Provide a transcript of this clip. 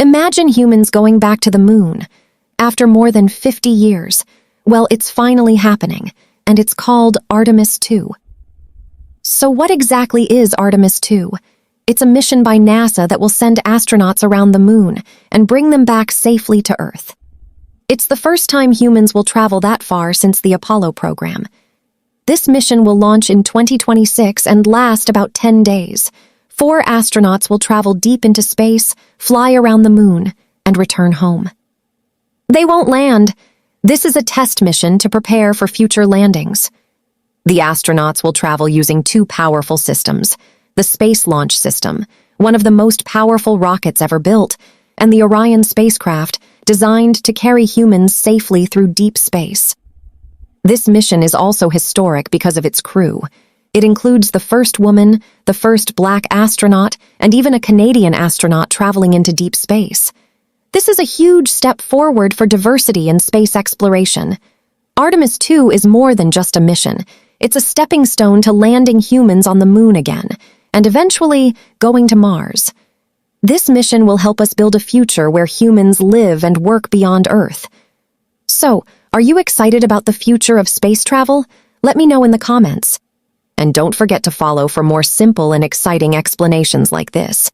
Imagine humans going back to the moon. After more than 50 years. Well, it's finally happening, and it's called Artemis II. So what exactly is Artemis II? It's a mission by NASA that will send astronauts around the moon and bring them back safely to Earth. It's the first time humans will travel that far since the Apollo program. This mission will launch in 2026 and last about 10 days. 4 astronauts will travel deep into space, fly around the moon, and return home. They won't land. This is a test mission to prepare for future landings. The astronauts will travel using 2 powerful systems, the Space Launch System, one of the most powerful rockets ever built, and the Orion spacecraft, designed to carry humans safely through deep space. This mission is also historic because of its crew. It includes the first woman, the first Black astronaut, and even a Canadian astronaut traveling into deep space. This is a huge step forward for diversity in space exploration. Artemis II is more than just a mission. It's a stepping stone to landing humans on the moon again, and eventually going to Mars. This mission will help us build a future where humans live and work beyond Earth. So, are you excited about the future of space travel? Let me know in the comments. And don't forget to follow for more simple and exciting explanations like this.